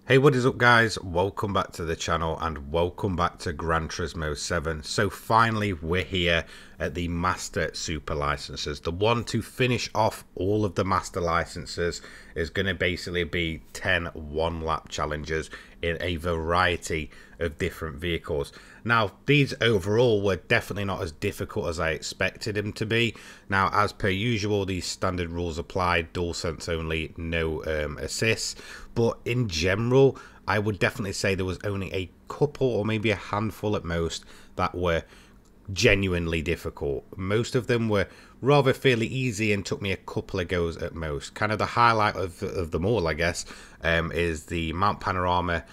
Hey, what is up guys? Welcome back to the channel and welcome back to Gran Turismo 7. So finally we're here at the Master Super Licenses. The one to finish off all of the Master Licenses is going to basically be 10 one-lap challenges in a variety of different vehicles. Now, these overall were definitely not as difficult as I expected them to be. Now, as per usual, these standard rules apply, DualSense only, no assists. But in general, I would definitely say there was only a couple or maybe a handful at most that were genuinely difficult. Most of them were rather fairly easy and took me a couple of goes at most. Kind of the highlight of them all, I guess, is the Mount Panorama,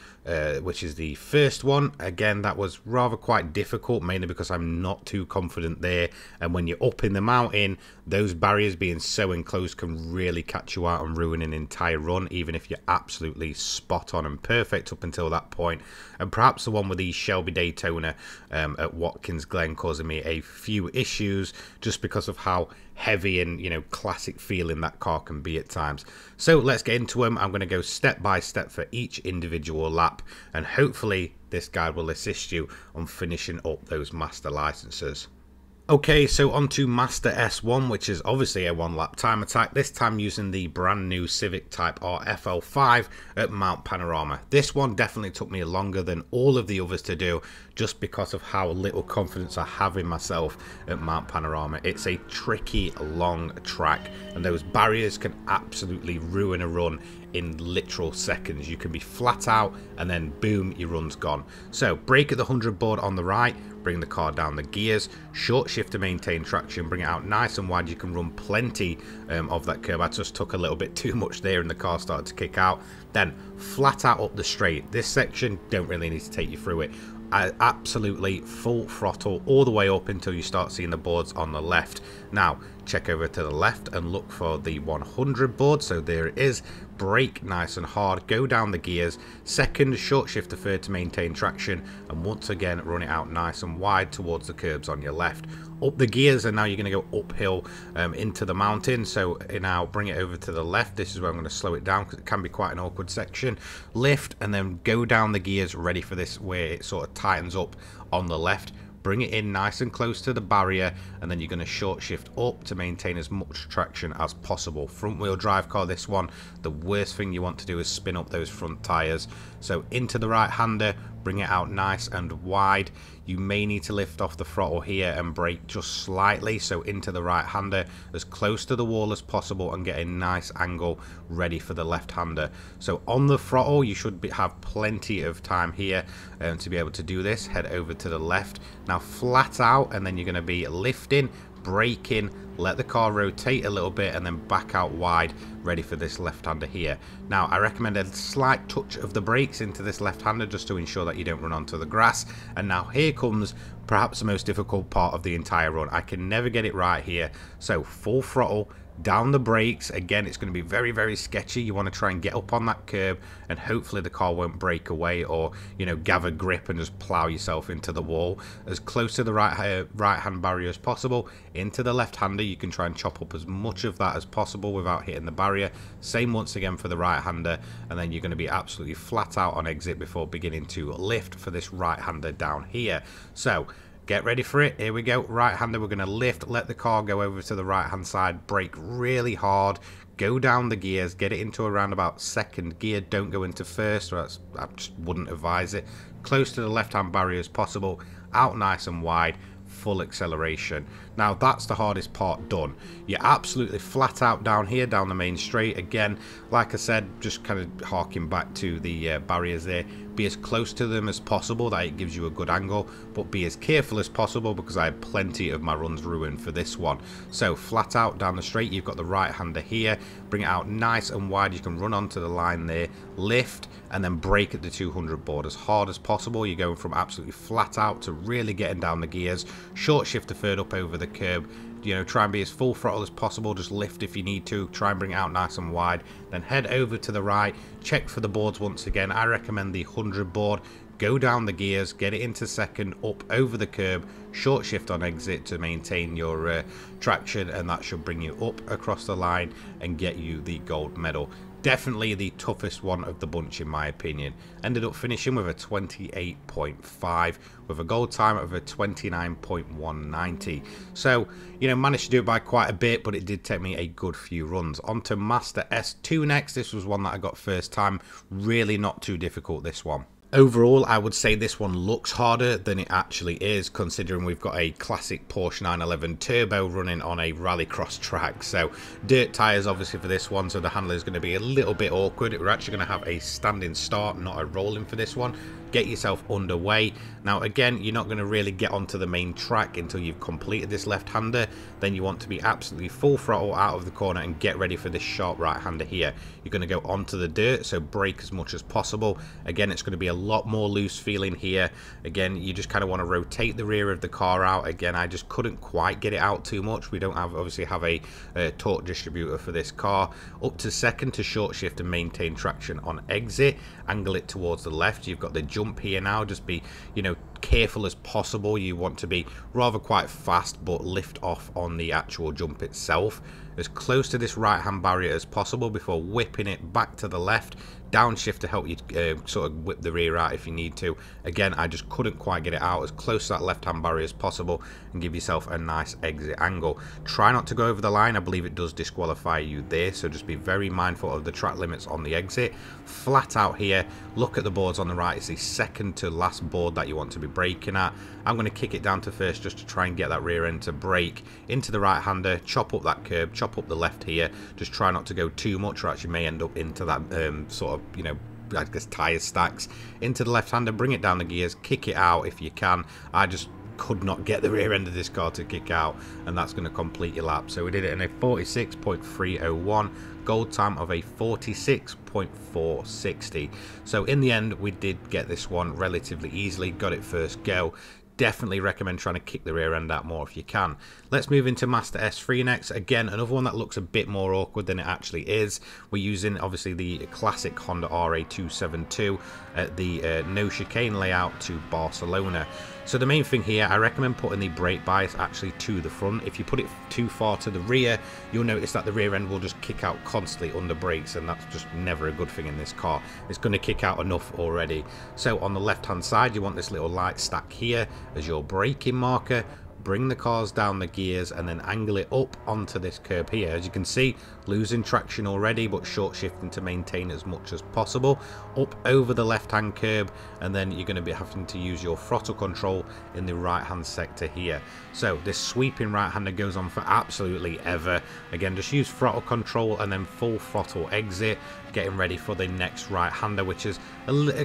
which is the first one. Again, that was rather quite difficult, mainly because I'm not too confident there, and when you're up in the mountain, those barriers being so enclosed can really catch you out and ruin an entire run, even if you're absolutely spot on and perfect up until that point. And perhaps the one with the Shelby Daytona at Watkins Glen causing me a few issues just because of how heavy and, you know, classic feeling that car can be at times. So let's get into them. I'm going to go step by step for each individual lap, and hopefully this guide will assist you on finishing up those master licenses. Okay, so on to Master S1, which is obviously a one-lap time attack, this time using the brand new Civic Type R FL5 at Mount Panorama. This one definitely took me longer than all of the others to do, just because of how little confidence I have in myself at Mount Panorama. It's a tricky, long track, and those barriers can absolutely ruin a run in literal seconds. You can be flat out, and then boom, your run's gone. So brake at the 100 board on the right, bring the car down the gears, short shift to maintain traction, bring it out nice and wide. You can run plenty of that curb. I just took a little bit too much there and the car started to kick out. Then flat out up the straight. This section, don't really need to take you through it. Absolutely full throttle all the way up until you start seeing the boards on the left. Now check over to the left and look for the 100 board. So there it is. Brake nice and hard, go down the gears, second, short shift to third to maintain traction, and once again run it out nice and wide towards the curbs on your left. Up the gears, and now you're going to go uphill into the mountain. So now bring it over to the left. This is where I'm going to slow it down because it can be quite an awkward section. Lift and then go down the gears, ready for this where it sort of tightens up on the left. Bring it in nice and close to the barrier, and then you're going to short shift up to maintain as much traction as possible. Front wheel drive car, this one, the worst thing you want to do is spin up those front tires. So into the right hander, bring it out nice and wide. You may need to lift off the throttle here and brake just slightly, so into the right hander as close to the wall as possible and get a nice angle ready for the left hander. So on the throttle you should have plenty of time here to be able to do this. Head over to the left, now flat out, and then you're going to be lifting, braking, let the car rotate a little bit, and then back out wide, ready for this left-hander here. Now I recommend a slight touch of the brakes into this left-hander just to ensure that you don't run onto the grass. And now here comes perhaps the most difficult part of the entire run. I can never get it right here. So full throttle, down the brakes. Again, it's going to be very, very sketchy. You want to try and get up on that curb, and hopefully the car won't break away or, you know, gather grip and just plow yourself into the wall. As close to the right hand barrier as possible. Into the left hander, you can try and chop up as much of that as possible without hitting the barrier. Same once again for the right hander, and then you're going to be absolutely flat out on exit before beginning to lift for this right hander down here. So get ready for it. Here we go. Right hander, we're going to lift, let the car go over to the right hand side, brake really hard, go down the gears, get it into around about second gear. Don't go into first, or I just wouldn't advise it. Close to the left hand barrier as possible, out nice and wide, full acceleration. Now that's the hardest part done. You're absolutely flat out down here, down the main straight. Again, like I said, just kind of harking back to the barriers there. Be as close to them as possible, that it gives you a good angle, but be as careful as possible because I had plenty of my runs ruined for this one. So flat out down the straight, you've got the right hander here, bring it out nice and wide. You can run onto the line there, lift, and then brake at the 200 board as hard as possible. You're going from absolutely flat out to really getting down the gears. Short shift to third up over the curb. You know, try and be as full throttle as possible. Just lift if you need to. Try and bring it out nice and wide. Then head over to the right. Check for the boards once again. I recommend the 100 board. Go down the gears, get it into second, up over the curb, short shift on exit to maintain your traction, and that should bring you up across the line and get you the gold medal. Definitely the toughest one of the bunch in my opinion. Ended up finishing with a 28.5 with a gold time of a 29.190. So, you know, managed to do it by quite a bit, but it did take me a good few runs. On to Master S2 next. This was one that I got first time. Really not too difficult, this one. Overall, I would say this one looks harder than it actually is, considering we've got a classic Porsche 911 Turbo running on a rallycross track. So dirt tyres obviously for this one, so the handling is going to be a little bit awkward. We're actually going to have a standing start, not a rolling for this one. Get yourself underway. Now again, you're not going to really get onto the main track until you've completed this left-hander. Then you want to be absolutely full throttle out of the corner and get ready for this sharp right-hander here. You're going to go onto the dirt, so brake as much as possible. Again, it's going to be a lot more loose feeling here. Again, you just kind of want to rotate the rear of the car out. Again, I just couldn't quite get it out too much. We don't obviously have a torque distributor for this car. Up to second to short shift and maintain traction on exit. Angle it towards the left. You've got the jump here now. Just be, you know, careful as possible. You want to be rather quite fast, but lift off on the actual jump itself as close to this right hand barrier as possible before whipping it back to the left. Downshift to help you sort of whip the rear out if you need to. Again, I just couldn't quite get it out as close to that left hand barrier as possible and give yourself a nice exit angle. Try not to go over the line. I believe it does disqualify you there, so just be very mindful of the track limits on the exit. Flat out here, look at the boards on the right. It's the second to last board that you want to be braking at. I'm going to kick it down to first just to try and get that rear end to brake into the right hander, chop up that curb, chop up the left here. Just try not to go too much, or actually may end up into that sort of, you know, I guess tyre stacks. Into the left hander, bring it down the gears, kick it out if you can. I just could not get the rear end of this car to kick out, and that's going to complete your lap. So we did it in a 46.301, gold time of a 46.460. So in the end, we did get this one relatively easily, got it first go. Definitely recommend trying to kick the rear end out more if you can. Let's move into Master S3 next. Again, another one that looks a bit more awkward than it actually is. We're using obviously the classic Honda RA272 at the no chicane layout to Barcelona. So the main thing here, I recommend putting the brake bias actually to the front. If you put it too far to the rear, you'll notice that the rear end will just kick out constantly under brakes, and that's just never a good thing in this car. It's going to kick out enough already. So on the left hand side, you want this little light stack here as your braking marker. Bring the cars down the gears and then angle it up onto this curb here. As you can see, losing traction already, but short shifting to maintain as much as possible. Up over the left hand curb, and then you're going to be having to use your throttle control in the right hand sector here. So this sweeping right hander goes on for absolutely ever. Again, just use throttle control and then full throttle exit, getting ready for the next right hander, which is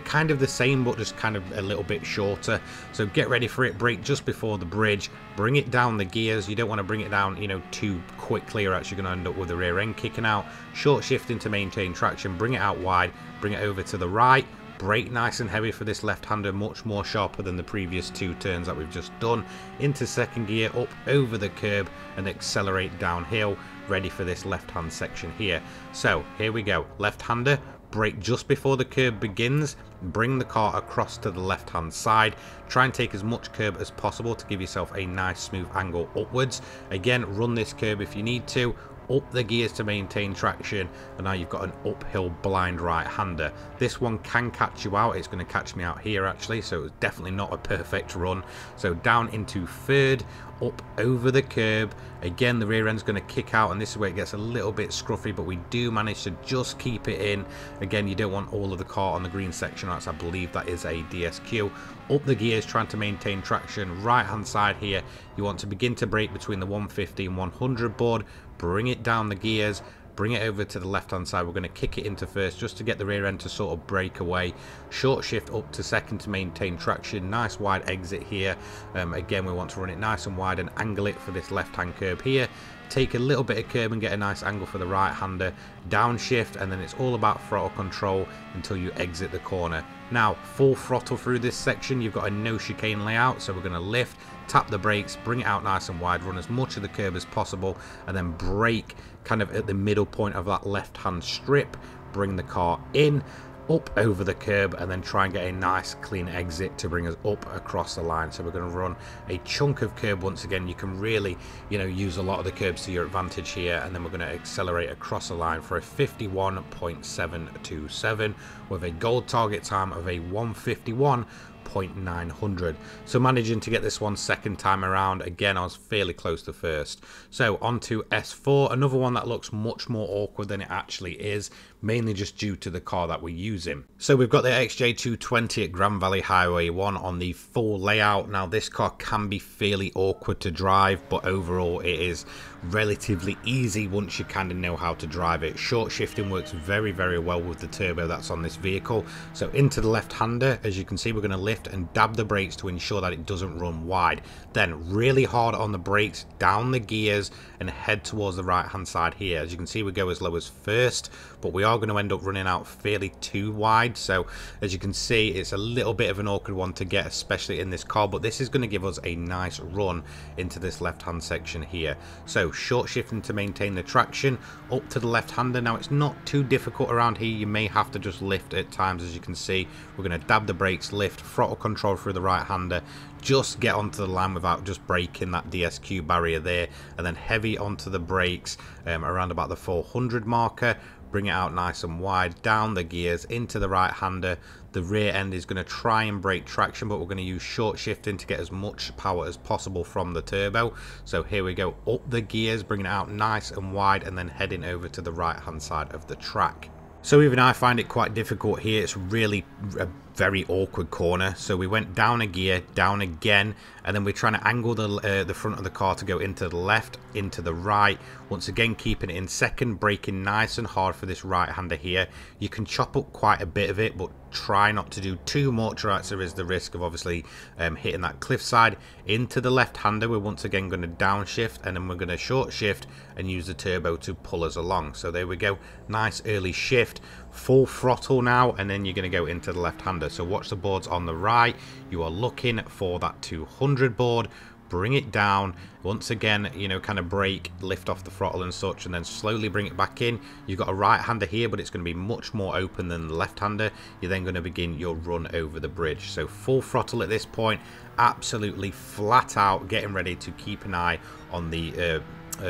kind of the same but just kind of a little bit shorter. So get ready for it. Brake just before the bridge, bring it down the gears. You don't want to bring it down, you know, too quickly, or actually going to end up with the rear end kicking out. Short shifting to maintain traction, bring it out wide, bring it over to the right. Brake nice and heavy for this left-hander, much more sharper than the previous two turns that we've just done. Into second gear, up over the curb and accelerate downhill, ready for this left-hand section here. So here we go, left-hander, brake just before the curb begins, bring the car across to the left-hand side, try and take as much curb as possible to give yourself a nice smooth angle upwards. Again, run this curb if you need to, up the gears to maintain traction, and now you've got an uphill blind right hander. This one can catch you out. It's going to catch me out here actually, so it's definitely not a perfect run. So down into third, up over the curb. Again, the rear end's going to kick out, and this is where it gets a little bit scruffy, but we do manage to just keep it in. Again, you don't want all of the car on the green section, I believe that is a DSQ. Up the gears, trying to maintain traction. Right hand side here, you want to begin to brake between the 150 and 100 board, bring it down the gears, bring it over to the left hand side. We're going to kick it into first just to get the rear end to sort of break away. Short shift up to second to maintain traction. Nice wide exit here. Again, we want to run it nice and wide and angle it for this left hand curb here. Take a little bit of curb and get a nice angle for the right hander. Downshift, and then it's all about throttle control until you exit the corner. Now, full throttle through this section. You've got a no chicane layout, so we're going to lift, tap the brakes, bring it out nice and wide, run as much of the curb as possible, and then brake kind of at the middle point of that left hand strip. Bring the car in. up over the curb and then try and get a nice clean exit to bring us up across the line. So we're going to run a chunk of curb once again. You can really, use a lot of the curbs to your advantage here, and then we're going to accelerate across the line for a 51.727 with a gold target time of a 151.900. So managing to get this one second time around. Again, I was fairly close to first. So on to S4, another one that looks much more awkward than it actually is, mainly just due to the car that we're using. So we've got the XJ220 at Grand Valley Highway 1 on the full layout. Now this car can be fairly awkward to drive, but overall it is relatively easy once you kind of know how to drive it. Short shifting works very, very well with the turbo that's on this vehicle. So into the left-hander, as you can see, we're going to lift and dab the brakes to ensure that it doesn't run wide. Then really hard on the brakes, down the gears, and head towards the right-hand side here. As you can see, we go as low as first, but we are going to end up running out fairly too wide. So as you can see, it's a little bit of an awkward one to get, especially in this car, but this is going to give us a nice run into this left-hand section here. So short shifting to maintain the traction up to the left-hander. Now it's not too difficult around here. You may have to just lift at times. As you can see, we're going to dab the brakes, lift, throttle control through the right-hander, just get onto the line without just breaking that DSQ barrier there, and then heavy onto the brakes around about the 400 marker. Bring it out nice and wide, down the gears, into the right-hander. The rear end is going to try and break traction, but we're going to use short shifting to get as much power as possible from the turbo. So here we go, up the gears, bringing it out nice and wide, and then heading over to the right-hand side of the track. So even I find it quite difficult here. It's really a very awkward corner. So we went down a gear, down again, and then we're trying to angle the front of the car to go into the left, into the right. Once again, keeping it in second, braking nice and hard for this right-hander here. You can chop up quite a bit of it, but try not to do too much, right? So there is the risk of obviously hitting that cliffside. Into the left-hander, we're once again going to downshift, and then we're going to short shift and use the turbo to pull us along. So there we go, nice early shift, full throttle now, and then you're going to go into the left-hander. So watch the boards on the right. You are looking for that 200 board. Bring it down once again, kind of brake, lift off the throttle and such, and then slowly bring it back in. You've got a right-hander here, but it's going to be much more open than the left-hander. You're then going to begin your run over the bridge. So full throttle at this point, absolutely flat out, getting ready to keep an eye on the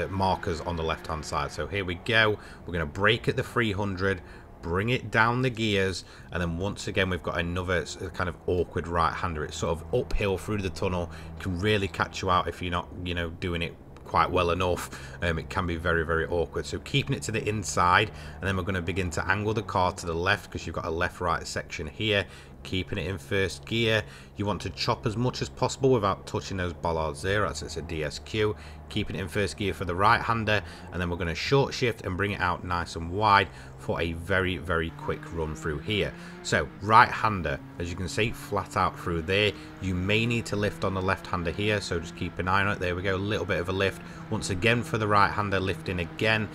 markers on the left-hand side. So here we go. We're going to brake at the 300. Bring it down the gears, and then once again we've got another kind of awkward right-hander. It's sort of uphill through the tunnel, can really catch you out if you're not doing it quite well enough. It can be very, very awkward. So keeping it to the inside, and then we're going to begin to angle the car to the left, because you've got a left-right section here. Keeping it in first gear. You want to chop as much as possible without touching those bollards there, as it's a DSQ. Keeping it in first gear for the right-hander, and then we're going to short shift and bring it out nice and wide for a very, very quick run through here. So right-hander, as you can see, flat out through there. You may need to lift on the left-hander here, so just keep an eye on it. There we go, a little bit of a lift. Once again for the right-hander, lifting again,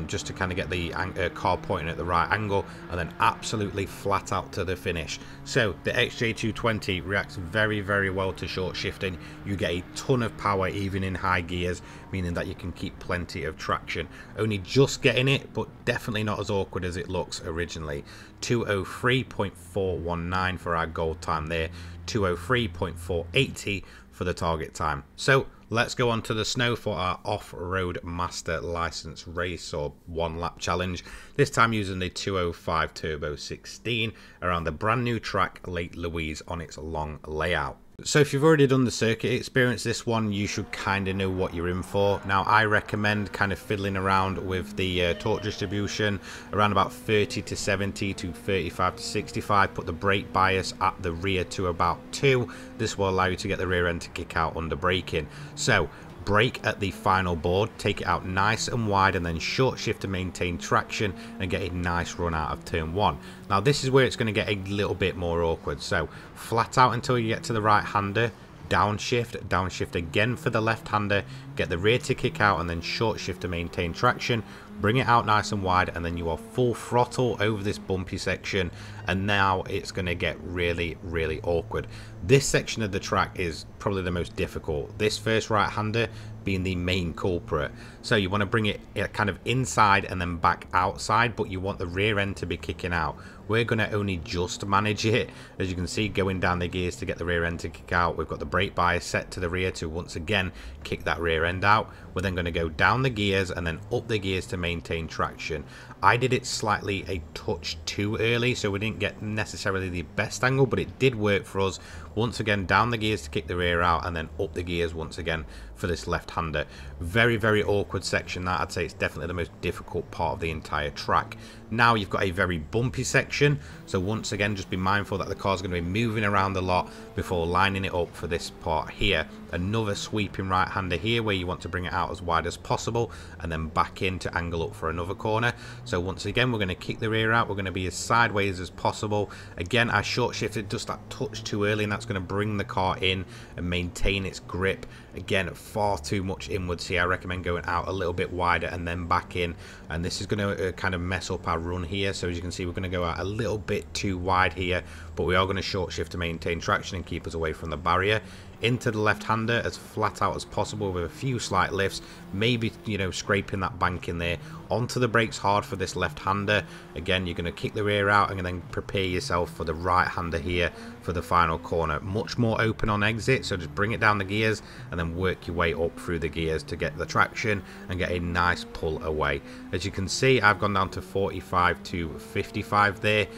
just to kind of get the car pointing at the right angle, and then absolutely flat out to the finish. So the XJ220 reacts very, very well to short shifting. You get a ton of power even in high gears, meaning that you can keep plenty of traction. Only just getting it, but definitely not as awkward as it looks originally. 203.419 for our gold time there, 203.480 for the target time. So let's go on to the snow for our off-road master license race, or one lap challenge. This time using the 205 Turbo 16 around the brand new track Lake Louise on its long layout. So if you've already done the circuit experience, this one you should kind of know what you're in for. Now I recommend kind of fiddling around with the torque distribution around about 30 to 70 to 35 to 65. Put the brake bias at the rear to about 2. This will allow you to get the rear end to kick out under braking. So brake at the final board, take it out nice and wide, and then short shift to maintain traction and get a nice run out of turn 1. Now this is where it's going to get a little bit more awkward. So flat out until you get to the right-hander, downshift again for the left-hander, get the rear to kick out, and then short shift to maintain traction. Bring it out nice and wide, and then you are full throttle over this bumpy section, and now it's going to get really, really awkward. This section of the track is probably the most difficult, this first right-hander being the main culprit. So you want to bring it kind of inside and then back outside, but you want the rear end to be kicking out. we're going to only just manage it. As you can see, going down the gears to get the rear end to kick out. We've got the brake bias set to the rear to once again kick that rear end out. We're then going to go down the gears and then up the gears to maintain traction. I did it slightly a touch too early, so we didn't get necessarily the best angle, but it did work for us. Once again, down the gears to kick the rear out and then up the gears once again for this left-hander. Very, very awkward section that. I'd say it's definitely the most difficult part of the entire track. Now you've got a very bumpy section, so once again just be mindful that the car's going to be moving around a lot before lining it up for this part here. Another sweeping right-hander here where you want to bring it out as wide as possible and then back in to angle up for another corner. So once again we're going to kick the rear out, we're going to be as sideways as possible. Again, I short shifted just that touch too early, and that's going to bring the car in and maintain its grip. Again, far too much inwards here. I recommend going out a little bit wider and then back in, and this is going to kind of mess up our run here. So as you can see, we're going to go out a little bit too wide here, but we are going to short shift to maintain traction and keep us away from the barrier. Into the left-hander as flat out as possible with a few slight lifts, maybe, you know, scraping that bank in there. Onto the brakes hard for this left-hander. Again, you're going to kick the rear out and then prepare yourself for the right-hander here for the final corner. Much more open on exit, so just bring it down the gears and then work your way up through the gears to get the traction and get a nice pull away. As you can see, I've gone down to 45 to 55 there.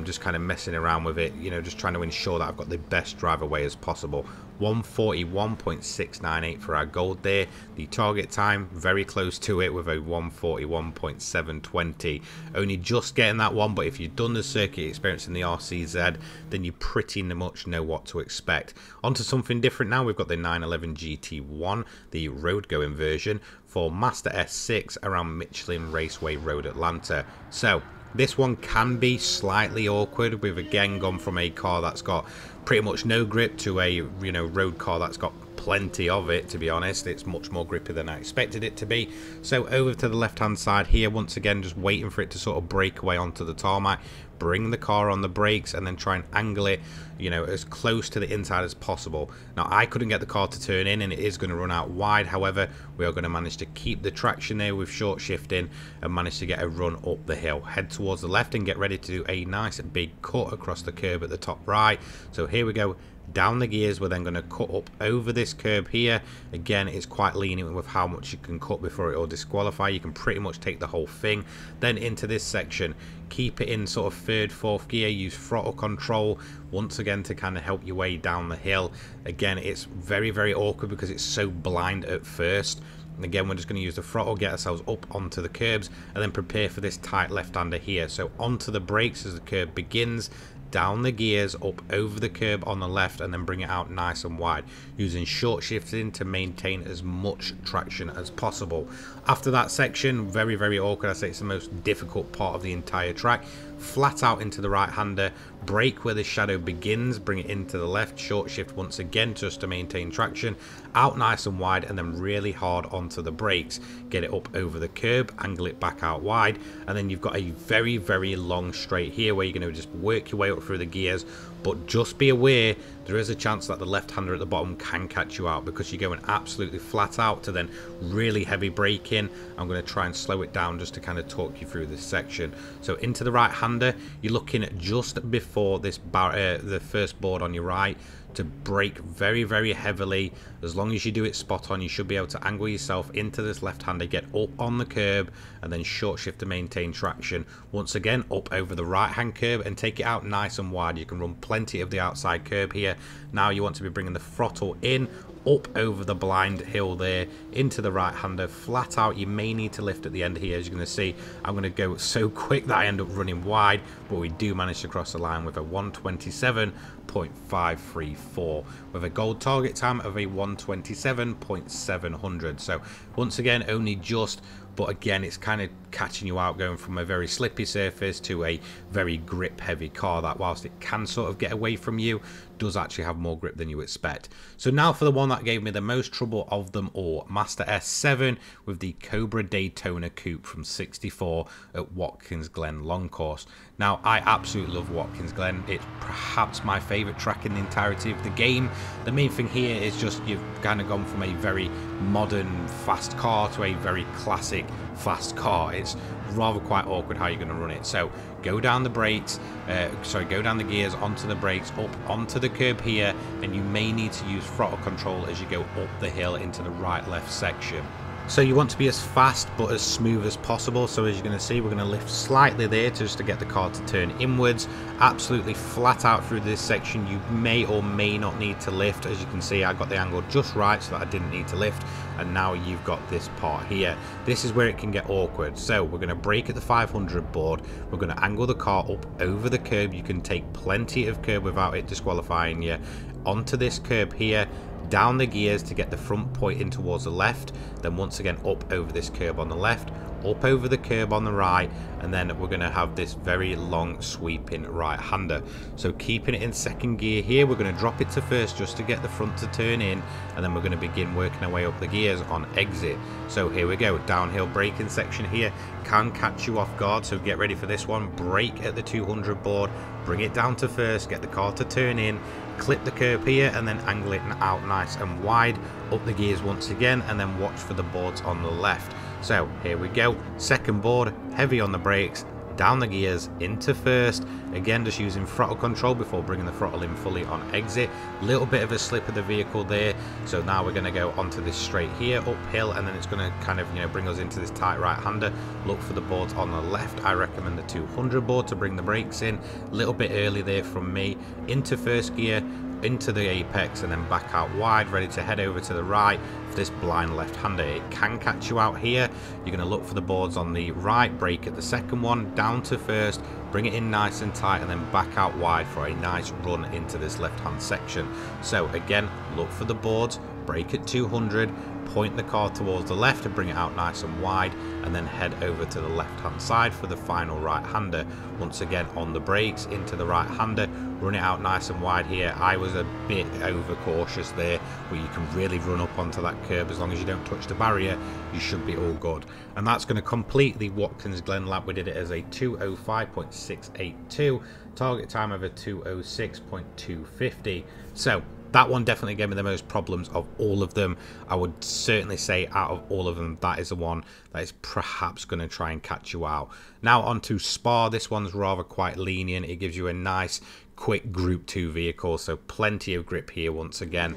Just kind of messing around with it, you know, just trying to ensure that I've got the best drive away as possible. 141.698 for our gold there. The target time very close to it with a 141.720. Only just getting that one, but if you've done the circuit experience in the RCZ, then you pretty much know what to expect. Onto something different now. We've got the 911 GT1, the road going version for Master S6 around Michelin Raceway Road, Atlanta. So this one can be slightly awkward. We've again gone from a car that's got pretty much no grip to a, you know, road car that's got plenty of it. To be honest, it's much more grippy than I expected it to be. So over to the left hand side here, once again just waiting for it to sort of break away onto the tarmac. Bring the car on the brakes and then try and angle it, you know, as close to the inside as possible. Now I couldn't get the car to turn in and it is going to run out wide. However, we are going to manage to keep the traction there with short shifting and manage to get a run up the hill. Head towards the left and get ready to do a nice big cut across the curb at the top right. So here we go. Down the gears, we're then going to cut up over this curb here. Again, it's quite lenient with how much you can cut before it will disqualify. You can pretty much take the whole thing. Then into this section, keep it in sort of third, fourth gear. Use throttle control once again to kind of help your way down the hill. Again, it's very, very awkward because it's so blind at first. And again, we're just going to use the throttle, get ourselves up onto the curbs, and then prepare for this tight left-hander here. So onto the brakes as the curb begins. Down the gears, up over the curb on the left, and then bring it out nice and wide, using short shifting to maintain as much traction as possible. After that section, very, very awkward. I say it's the most difficult part of the entire track. Flat out into the right-hander, brake where the shadow begins, bring it into the left, short shift once again just to maintain traction, out nice and wide, and then really hard onto the brakes. Get it up over the curb, angle it back out wide, and then you've got a very, very long straight here where you're going to just work your way up through the gears. But just be aware, there is a chance that the left-hander at the bottom can catch you out because you're going absolutely flat out to then really heavy braking. I'm going to try and slow it down just to kind of talk you through this section. So into the right-hander, you're looking at just before this the first board on your right to brake very, very heavily. As long as you do it spot on, you should be able to angle yourself into this left-hander, get up on the curb, and then short shift to maintain traction. Once again, up over the right-hand curb and take it out nice and wide. You can run plenty of the outside curb here. Now you want to be bringing the throttle in, up over the blind hill there, into the right-hander, flat out. You may need to lift at the end here. As you're going to see, I'm going to go so quick that I end up running wide, but we do manage to cross the line with a 127.534 with a gold target time of a 127.700. So once again, only just, but again, it's kind of catching you out going from a very slippy surface to a very grip heavy car that, whilst it can sort of get away from you, does actually have more grip than you expect. So now for the one that gave me the most trouble of them all, Master S7 with the Cobra Daytona Coupe from 64 at Watkins Glen Long Course. Now, I absolutely love Watkins Glen. It's perhaps my favourite track in the entirety of the game. The main thing here is just you've kind of gone from a very modern fast car to a very classic big fast car, it's rather quite awkward how you're going to run it. So go down the brakes, go down the gears onto the brakes, up onto the curb here, and you may need to use throttle control as you go up the hill into the right left section. So you want to be as fast but as smooth as possible. So as you're going to see, we're going to lift slightly there just to get the car to turn inwards, absolutely flat out through this section. You may or may not need to lift. As you can see, I got the angle just right so that I didn't need to lift, and now you've got this part here. This is where it can get awkward. So we're going to brake at the 500 board, we're going to angle the car up over the curb. You can take plenty of curb without it disqualifying you, onto this curb here, down the gears to get the front pointing towards the left, then once again up over this curb on the left, up over the curb on the right, and then we're going to have this very long sweeping right hander. So keeping it in second gear here, we're going to drop it to first just to get the front to turn in, and then we're going to begin working our way up the gears on exit. So here we go, downhill braking section here can catch you off guard, so get ready for this one. Brake at the 200 board, bring it down to first, get the car to turn in, clip the curb here, and then angle it out nice and wide, up the gears once again, and then watch for the boards on the left. So here we go, second board, heavy on the brakes, down the gears into first, again just using throttle control before bringing the throttle in fully on exit. Little bit of a slip of the vehicle there, so now we're going to go onto this straight here uphill, and then it's going to kind of, you know, bring us into this tight right hander. Look for the boards on the left. I recommend the 200 board to bring the brakes in. A little bit early there from me, into first gear, into the apex, and then back out wide, ready to head over to the right for this blind left hander. It can catch you out here. You're going to look for the boards on the right, brake at the second one, down to first, bring it in nice and tight, and then back out wide for a nice run into this left hand section. So again, look for the boards, brake at 200, point the car towards the left and bring it out nice and wide, and then head over to the left hand side for the final right hander. Once again on the brakes, into the right hander, run it out nice and wide here. I was a bit over cautious there, but you can really run up onto that curb. As long as you don't touch the barrier, you should be all good. And that's going to complete the Watkins Glen lap. We did it as a 2:05.682, target time of a 2:06.250. So that one definitely gave me the most problems of all of them. I would certainly say out of all of them, that is the one that is perhaps going to try and catch you out. Now on to Spa. This one's rather quite lenient. It gives you a nice quick group 2 vehicle, so plenty of grip here once again,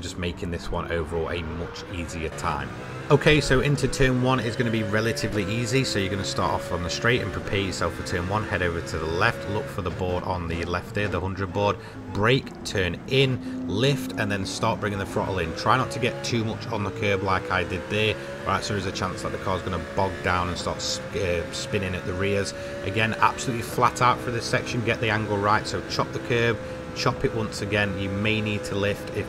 just making this one overall a much easier time. Okay, so into turn 1 is going to be relatively easy. So you're going to start off on the straight and prepare yourself for turn 1. Head over to the left, look for the board on the left there, the 100 board, brake, turn in, lift, and then start bringing the throttle in. Try not to get too much on the curb like I did there, right? So there's a chance that the car's going to bog down and start spinning at the rears. Again, absolutely flat out for this section, get the angle right. So chop the curb, chop it once again. You may need to lift if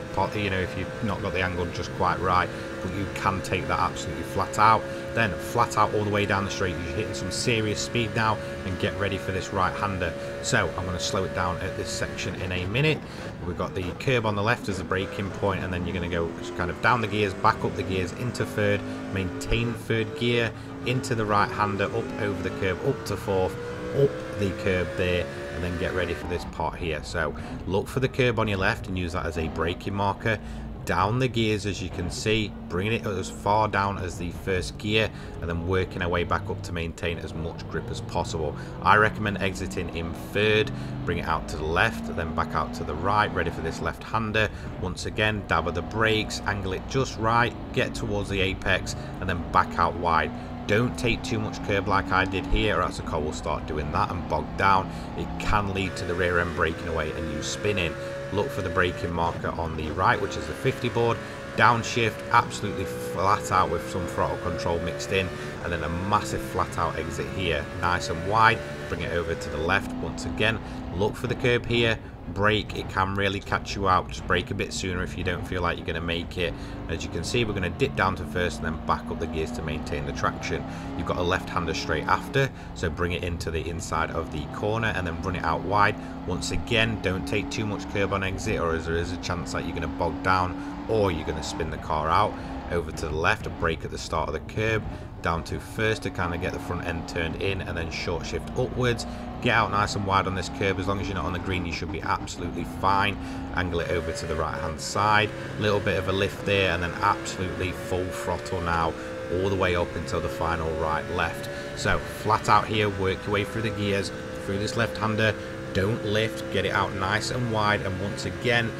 you've not got the angle just quite right, but you can take that absolutely flat out. Then flat out all the way down the straight. You're hitting some serious speed now, and get ready for this right hander. So I'm going to slow it down at this section in a minute. We've got the curb on the left as the braking point, and then you're going to go kind of down the gears, back up the gears into third, maintain third gear, into the right hander, up over the curb, up to fourth, up the curb there, and then get ready for this part here. So look for the curb on your left and use that as a braking marker. Down the gears, as you can see, bringing it as far down as the first gear, and then working our way back up to maintain as much grip as possible. I recommend exiting in third, bring it out to the left, then back out to the right, ready for this left hander. Once again, dab of the brakes, angle it just right, get towards the apex, and then back out wide. Don't take too much curb like I did here, or else the car will start doing that and bog down. It can lead to the rear end breaking away and you spinning. Look for the braking marker on the right, which is the 50 board. Downshift, absolutely flat out with some throttle control mixed in, and then a massive flat out exit here, nice and wide. Bring it over to the left once again. Look for the curb here, brake. It can really catch you out. Just brake a bit sooner if you don't feel like you're going to make it. As you can see, we're going to dip down to first and then back up the gears to maintain the traction. You've got a left hander straight after, so bring it into the inside of the corner and then run it out wide. Once again, don't take too much curb on exit, or there is a chance that you're going to bog down or you're going to spin the car out. Over to the left, a brake at the start of the curb, down to first to kind of get the front end turned in, and then short shift upwards. Get out nice and wide on this curb. As long as you're not on the green, you should be absolutely fine. Angle it over to the right hand side, little bit of a lift there, and then absolutely full throttle now all the way up until the final right left. So flat out here, work your way through the gears, through this left-hander. Don't lift, get it out nice and wide, and once again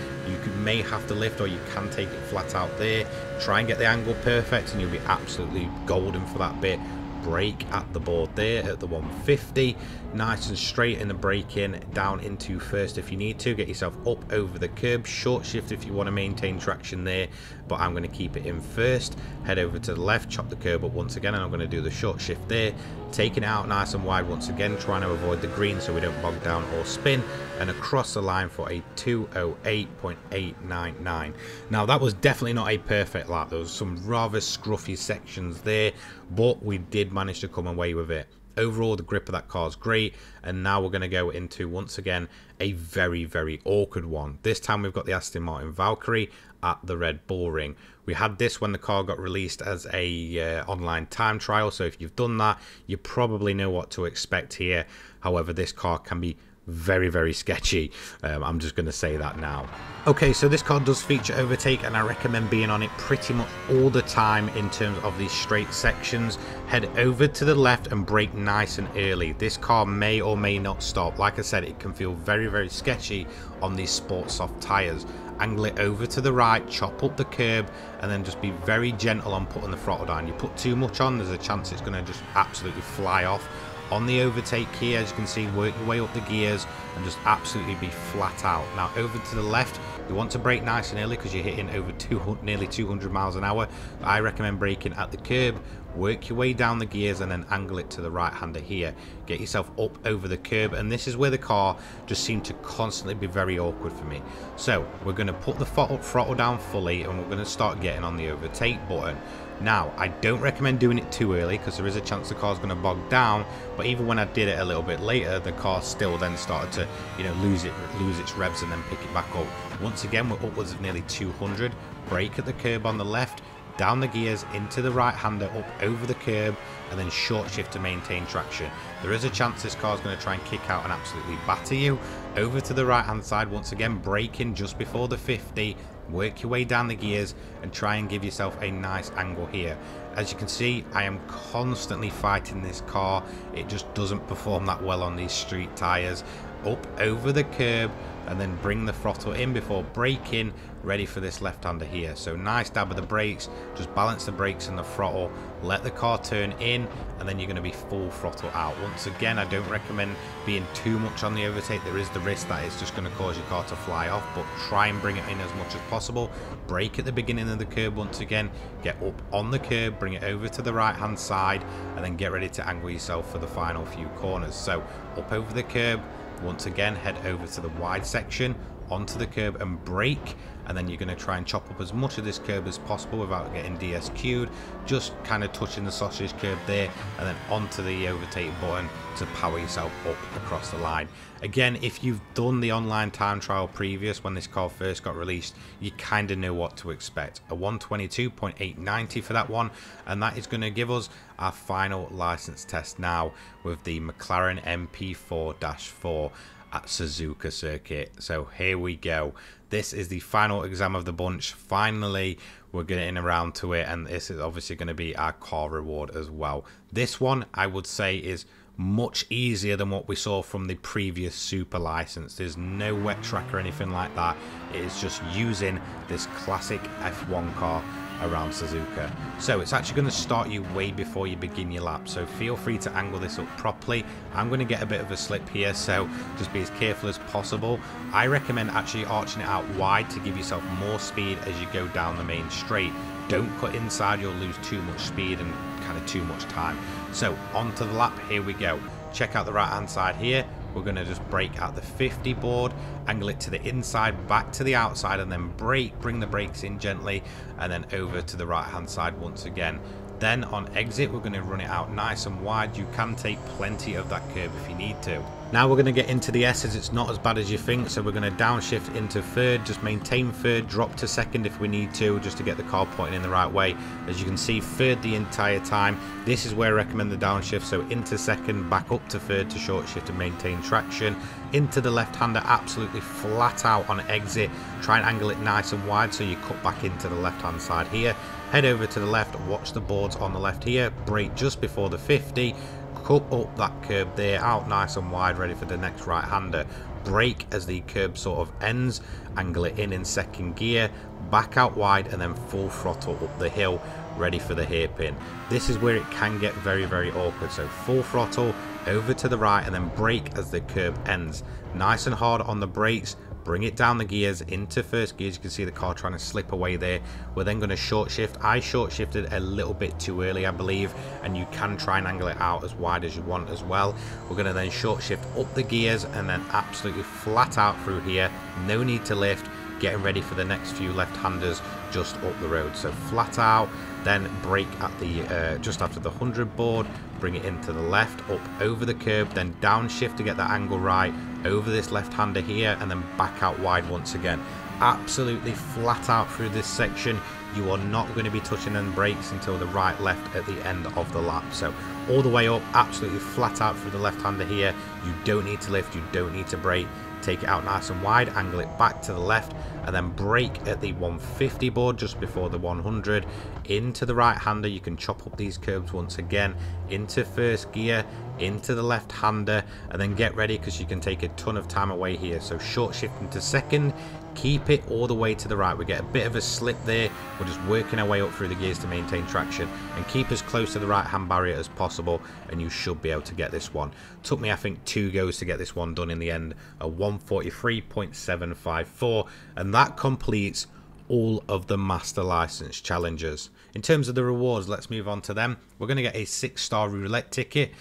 may have to lift, or you can take it flat out there. Try and get the angle perfect and you'll be absolutely golden for that bit. Brake at the board there at the 150, nice and straight in the brake in, down into first if you need to, get yourself up over the curb, short shift if you want to maintain traction there, but I'm going to keep it in first. Head over to the left, chop the curb up once again, and I'm going to do the short shift there, taking it out nice and wide once again, trying to avoid the green so we don't bog down or spin, and across the line for a 2:08.899. Now that was definitely not a perfect lap. There was some rather scruffy sections there, but we did manage to come away with it. Overall, the grip of that car is great, and now we're going to go into, once again, a very, very awkward one. This time we've got the Aston Martin Valkyrie at the Red Bull Ring. We had this when the car got released as a online time trial, so if you've done that, you probably know what to expect here. However, this car can be very, very sketchy. I'm just going to say that now. Okay, so this car does feature overtake, and I recommend being on it pretty much all the time in terms of these straight sections. Head over to the left and brake nice and early. This car may or may not stop. Like I said, it can feel very, very sketchy on these sport soft tires. Angle it over to the right, chop up the curb, and then just be very gentle on putting the throttle down. You put too much on, there's a chance it's going to just absolutely fly off. On the overtake here, as you can see, work your way up the gears and just absolutely be flat out. Now over to the left, you want to brake nice and early because you're hitting over nearly 200 miles an hour. I recommend braking at the curb, work your way down the gears, and then angle it to the right hander here. Get yourself up over the curb, and this is where the car just seemed to constantly be very awkward for me. So we're going to put the throttle down fully, and we're going to start getting on the overtake button. Now, I don't recommend doing it too early because there is a chance the car's going to bog down, but even when I did it a little bit later, the car still then started to, you know, lose its revs and then pick it back up. Once again, we're upwards of nearly 200. Brake at the curb on the left, down the gears into the right hander, up over the curb, and then short shift to maintain traction. There is a chance this car's going to try and kick out and absolutely batter you. Over to the right hand side, once again braking just before the 50, work your way down the gears and try and give yourself a nice angle here. As you can see, I am constantly fighting this car. It just doesn't perform that well on these street tires. Up over the curb, and then bring the throttle in before braking, ready for this left-hander here. So nice dab of the brakes, just balance the brakes and the throttle, let the car turn in, and then you're going to be full throttle out. Once again, I don't recommend being too much on the overtake. There is the risk that it's just going to cause your car to fly off, but try and bring it in as much as possible. Brake at the beginning of the curb once again, get up on the curb, bring it over to the right-hand side, and then get ready to angle yourself for the final few corners. So up over the curb, once again, head over to the wide section, onto the curb and brake, and then you're going to try and chop up as much of this curb as possible without getting DSQ'd, just kind of touching the sausage curb there, and then onto the overtake button to power yourself up across the line. Again, if you've done the online time trial previous when this car first got released, you kind of know what to expect. A 122.890 for that one, and that is going to give us our final license test now with the McLaren MP4-4 at Suzuka circuit. So here we go. This is the final exam of the bunch. Finally, we're getting around to it, and this is obviously going to be our car reward as well. This one, I would say, is much easier than what we saw from the previous Super license. There's no wet track or anything like that. It is just using this classic F1 car around Suzuka. So it's actually going to start you way before you begin your lap, so feel free to angle this up properly. I'm going to get a bit of a slip here, so just be as careful as possible. I recommend actually arching it out wide to give yourself more speed as you go down the main straight. Don't cut inside, you'll lose too much speed and kind of too much time. So onto the lap, here we go. Check out the right hand side here. We're going to just brake at the 50 board, angle it to the inside, back to the outside, and then brake, bring the brakes in gently, and then over to the right hand side once again. Then on exit, we're going to run it out nice and wide. You can take plenty of that curb if you need to. Now we're going to get into the S's. It's not as bad as you think, so we're going to downshift into third, just maintain third, drop to second if we need to, just to get the car pointing in the right way. As you can see, third the entire time. This is where I recommend the downshift, so into second, back up to third to short shift and maintain traction. Into the left-hander, absolutely flat out on exit. Try and angle it nice and wide so you cut back into the left-hand side here. Head over to the left, watch the boards on the left here, brake just before the 50. Cut up that curb there, out nice and wide, ready for the next right-hander. Brake as the curb sort of ends, angle it in second gear, back out wide, and then full throttle up the hill, ready for the hairpin. This is where it can get very, very awkward. So full throttle, over to the right, and then brake as the curb ends. Nice and hard on the brakes. Bring it down the gears into first gears. You can see the car trying to slip away there. We're then going to short shift. I short shifted a little bit too early, I believe, and you can try and angle it out as wide as you want as well. We're going to then short shift up the gears and then absolutely flat out through here. No need to lift. Getting ready for the next few left-handers just up the road. So flat out, then brake at the just after the 100 board, bring it into the left, up over the curb, then downshift to get that angle right, over this left-hander here, and then back out wide once again. Absolutely flat out through this section. You are not going to be touching them brakes until the right left at the end of the lap. So all the way up, absolutely flat out through the left-hander here. You don't need to lift, you don't need to brake. Take it out nice and wide, angle it back to the left, and then brake at the 150 board just before the 100. Into the right hander, you can chop up these curbs once again, into first gear, into the left hander, and then get ready because you can take a ton of time away here. So short shift into second, keep it all the way to the right. We get a bit of a slip there. We're just working our way up through the gears to maintain traction, and keep as close to the right hand barrier as possible, and you should be able to get this one. Took me, I think, 2 goes to get this one done in the end, a 143.754, and that completes all of the master license challenges. In terms of the rewards, let's move on to them. We're going to get a 6-star roulette ticket.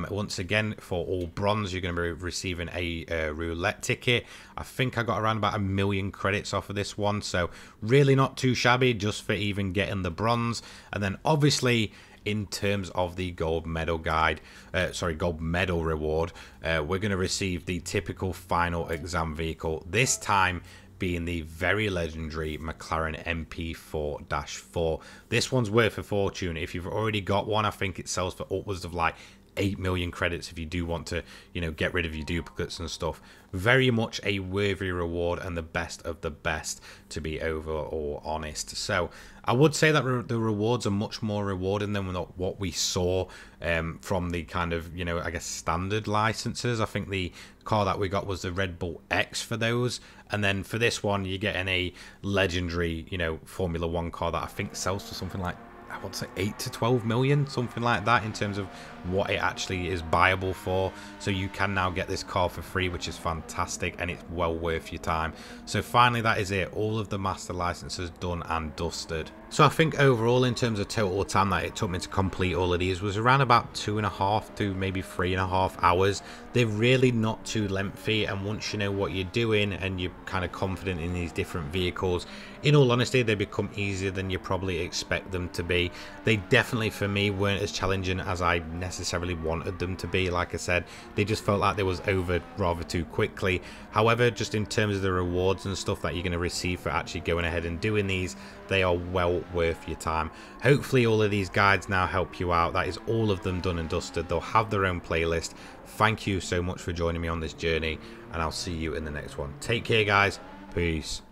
Once again, for all bronze, you're going to be receiving a roulette ticket. I think I got around about 1 million credits off of this one, so really not too shabby just for even getting the bronze. And then obviously, in terms of the gold medal gold medal reward, we're going to receive the typical final exam vehicle, this time being the very legendary McLaren MP4-4. This one's worth a fortune. If you've already got one, I think it sells for upwards of like 8 million credits if you do want to, you know, get rid of your duplicates and stuff. Very much a worthy reward and the best of the best, to be overall honest. So I would say that the rewards are much more rewarding than what we saw from the kind of, you know, I guess standard licenses. I think the car that we got was the Red Bull X for those, and then for this one you're getting a legendary, you know, Formula 1 car that I think sells for something like, I want to say 8 to 12 million, something like that, in terms of what it actually is buyable for. So you can now get this car for free, which is fantastic, and it's well worth your time. So finally, that is it. All of the master licenses done and dusted. So I think overall, in terms of total time that it took me to complete all of these, was around about 2.5 to maybe 3.5 hours. They're really not too lengthy, and once you know what you're doing and you're kind of confident in these different vehicles, in all honesty, they become easier than you probably expect them to be. They definitely, for me, weren't as challenging as I necessarily wanted them to be. Like I said, they just felt like they was over rather too quickly. However, just in terms of the rewards and stuff that you're going to receive for actually going ahead and doing these, they are well worth your time. Hopefully all of these guides now help you out. That is all of them done and dusted. They'll have their own playlist. Thank you so much for joining me on this journey, and I'll see you in the next one. Take care, guys. Peace.